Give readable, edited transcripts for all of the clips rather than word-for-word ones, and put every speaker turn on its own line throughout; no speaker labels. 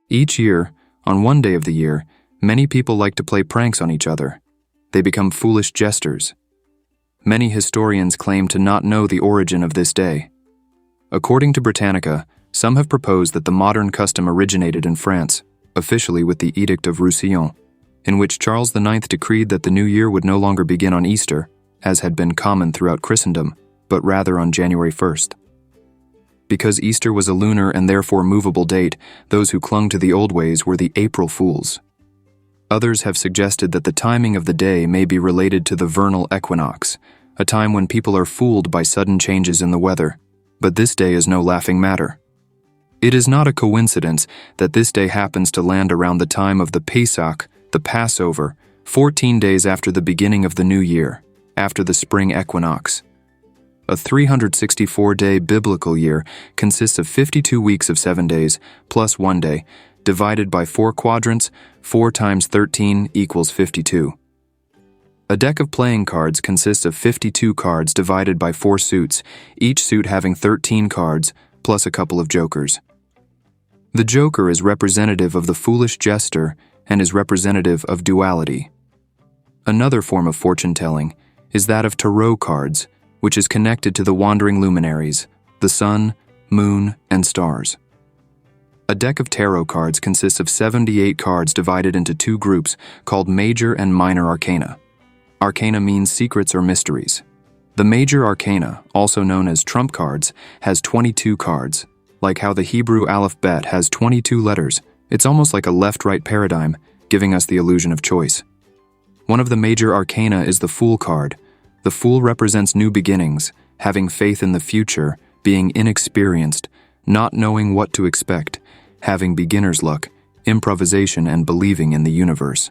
Each year, on one day of the year, many people like to play pranks on each other. They become foolish jesters. Many historians claim to not know the origin of this day. According to Britannica, some have proposed that the modern custom originated in France, officially with the Edict of Roussillon, in which Charles IX decreed that the new year would no longer begin on Easter, as had been common throughout Christendom, but rather on January 1st. Because Easter was a lunar and therefore movable date, those who clung to the old ways were the April Fools. Others have suggested that the timing of the day may be related to the vernal equinox, a time when people are fooled by sudden changes in the weather, but this day is no laughing matter. It is not a coincidence that this day happens to land around the time of the Pesach, the Passover, 14 days after the beginning of the new year, after the spring equinox. A 364-day biblical year consists of 52 weeks of 7 days, plus 1 day, divided by 4 quadrants. 4 times 13 equals 52. A deck of playing cards consists of 52 cards divided by 4 suits, each suit having 13 cards, plus a couple of jokers. The joker is representative of the foolish jester and is representative of duality. Another form of fortune-telling is that of tarot cards, which is connected to the wandering luminaries, the sun, moon, and stars. A deck of tarot cards consists of 78 cards divided into 2 groups called major and minor arcana. Arcana means secrets or mysteries. The major arcana, also known as trump cards, has 22 cards. Like how the Hebrew alphabet has 22 letters, it's almost like a left-right paradigm, giving us the illusion of choice. One of the major arcana is the Fool card. The Fool represents new beginnings, having faith in the future, being inexperienced, not knowing what to expect, having beginner's luck, improvisation, and believing in the universe.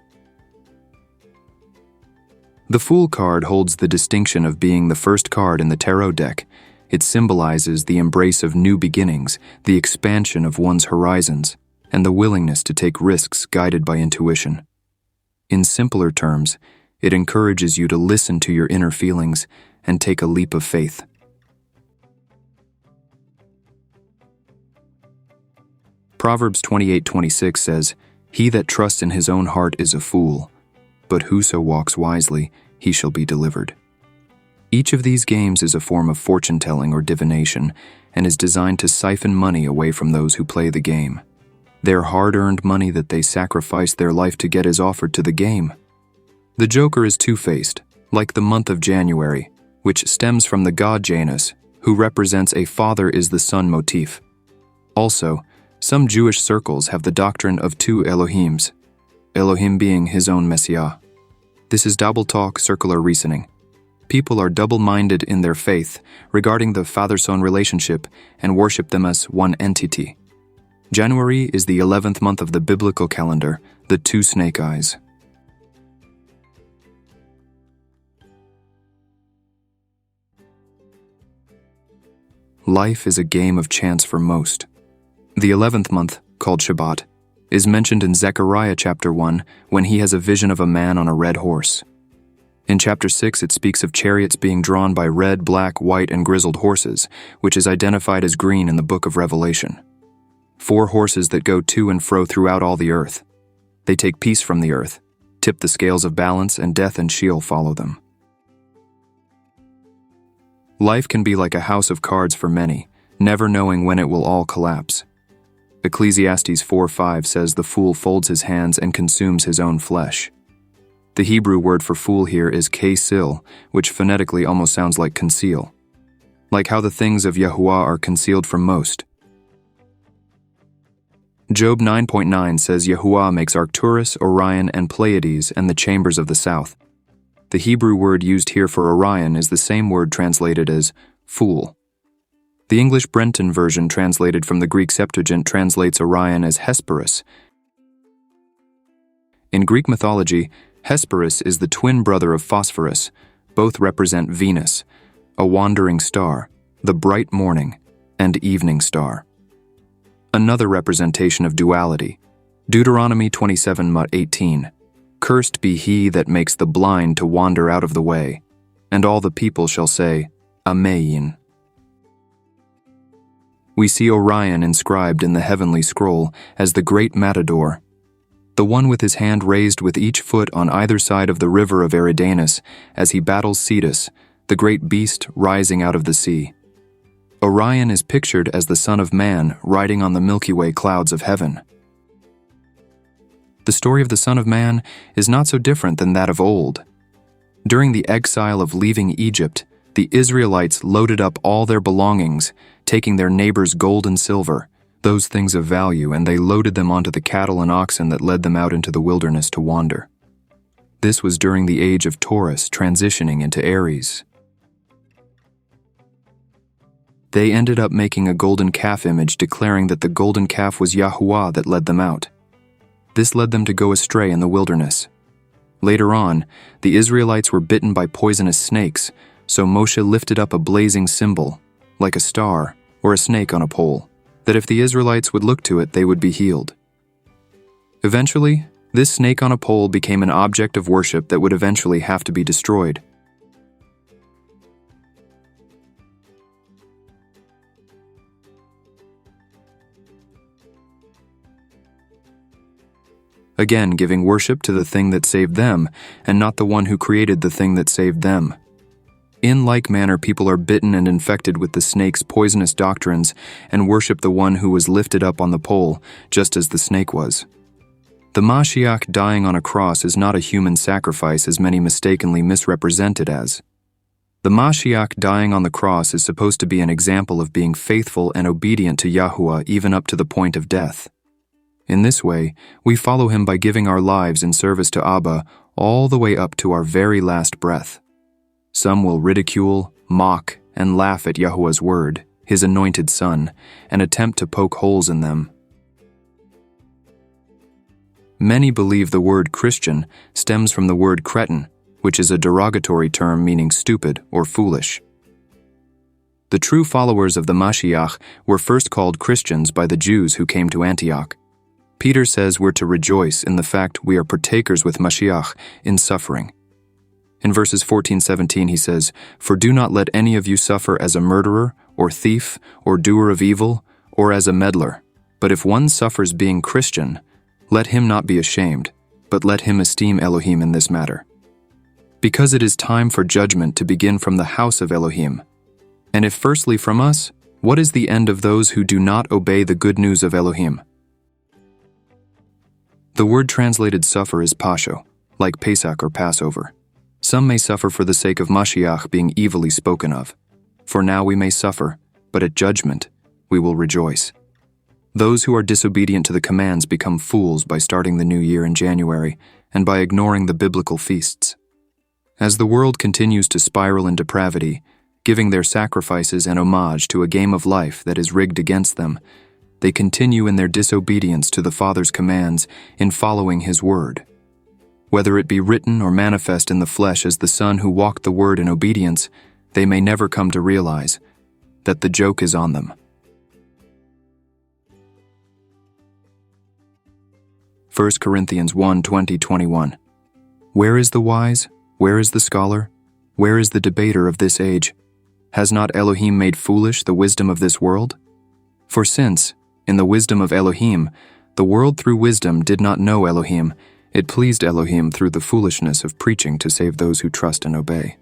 The Fool card holds the distinction of being the first card in the tarot deck. It symbolizes the embrace of new beginnings, the expansion of one's horizons, and the willingness to take risks guided by intuition. In simpler terms, it encourages you to listen to your inner feelings and take a leap of faith. Proverbs 28:26 says, "He that trusts in his own heart is a fool, but whoso walks wisely, he shall be delivered." Each of these games is a form of fortune-telling or divination and is designed to siphon money away from those who play the game. Their hard-earned money that they sacrifice their life to get is offered to the game. The Joker is two-faced, like the month of January, which stems from the god Janus, who represents a father is the son motif. Also, some Jewish circles have the doctrine of 2 Elohims, Elohim being his own Messiah. This is double-talk circular reasoning. People are double-minded in their faith regarding the father-son relationship and worship them as one entity. January is the 11th month of the biblical calendar, the 2 snake eyes. Life is a game of chance for most. The 11th month, called Shabbat, is mentioned in Zechariah chapter 1 when he has a vision of a man on a red horse. In chapter 6, it speaks of chariots being drawn by red, black, white, and grizzled horses, which is identified as green in the book of Revelation. 4 horses that go to and fro throughout all the earth. They take peace from the earth, tip the scales of balance, and death and Sheol follow them. Life can be like a house of cards for many, never knowing when it will all collapse. Ecclesiastes 4:5 says the fool folds his hands and consumes his own flesh. The Hebrew word for fool here is kesil, which phonetically almost sounds like conceal. Like how the things of Yahuwah are concealed from most. Job 9.9 says Yahuwah makes Arcturus, Orion, and Pleiades and the chambers of the south. The Hebrew word used here for Orion is the same word translated as fool. The English Brenton version translated from the Greek Septuagint translates Orion as Hesperus. In Greek mythology, Hesperus is the twin brother of Phosphorus. Both represent Venus, a wandering star, the bright morning, and evening star. Another representation of duality. Deuteronomy 27:18. Cursed be he that makes the blind to wander out of the way, and all the people shall say, Amen. We see Orion inscribed in the heavenly scroll as the great matador, the one with his hand raised with each foot on either side of the river of Eridanus as he battles Cetus, the great beast rising out of the sea. Orion is pictured as the Son of Man riding on the Milky Way clouds of heaven. The story of the Son of Man is not so different than that of old. During the exile of leaving Egypt, the Israelites loaded up all their belongings, taking their neighbors' gold and silver, those things of value, and they loaded them onto the cattle and oxen that led them out into the wilderness to wander. This was during the age of Taurus transitioning into Aries. They ended up making a golden calf image declaring that the golden calf was Yahuwah that led them out. This led them to go astray in the wilderness. Later on, the Israelites were bitten by poisonous snakes, so Moshe lifted up a blazing symbol, like a star or a snake on a pole, that if the Israelites would look to it, they would be healed. Eventually, this snake on a pole became an object of worship that would eventually have to be destroyed. Again, giving worship to the thing that saved them, and not the one who created the thing that saved them. In like manner, people are bitten and infected with the snake's poisonous doctrines and worship the one who was lifted up on the pole, just as the snake was. The Mashiach dying on a cross is not a human sacrifice as many mistakenly misrepresent it as. The Mashiach dying on the cross is supposed to be an example of being faithful and obedient to Yahuwah even up to the point of death. In this way, we follow him by giving our lives in service to Abba all the way up to our very last breath. Some will ridicule, mock, and laugh at Yahuwah's word, his anointed son, and attempt to poke holes in them. Many believe the word Christian stems from the word cretin, which is a derogatory term meaning stupid or foolish. The true followers of the Mashiach were first called Christians by the Jews who came to Antioch. Peter says we're to rejoice in the fact we are partakers with Mashiach in suffering. In verses 14-17 he says, For do not let any of you suffer as a murderer, or thief, or doer of evil, or as a meddler. But if one suffers being Christian, let him not be ashamed, but let him esteem Elohim in this matter. Because it is time for judgment to begin from the house of Elohim. And if firstly from us, what is the end of those who do not obey the good news of Elohim? The word translated suffer is pasho, like Pesach or Passover. Some may suffer for the sake of Mashiach being evilly spoken of. For now we may suffer, but at judgment we will rejoice. Those who are disobedient to the commands become fools by starting the new year in January and by ignoring the biblical feasts. As the world continues to spiral in depravity, giving their sacrifices and homage to a game of life that is rigged against them, they continue in their disobedience to the Father's commands in following his word. Whether it be written or manifest in the flesh as the Son who walked the word in obedience, they may never come to realize that the joke is on them. 1 Corinthians 1:20-21. Where is the wise? Where is the scholar? Where is the debater of this age? Has not Elohim made foolish the wisdom of this world? For since, in the wisdom of Elohim, the world through wisdom did not know Elohim, it pleased Elohim through the foolishness of preaching to save those who trust and obey.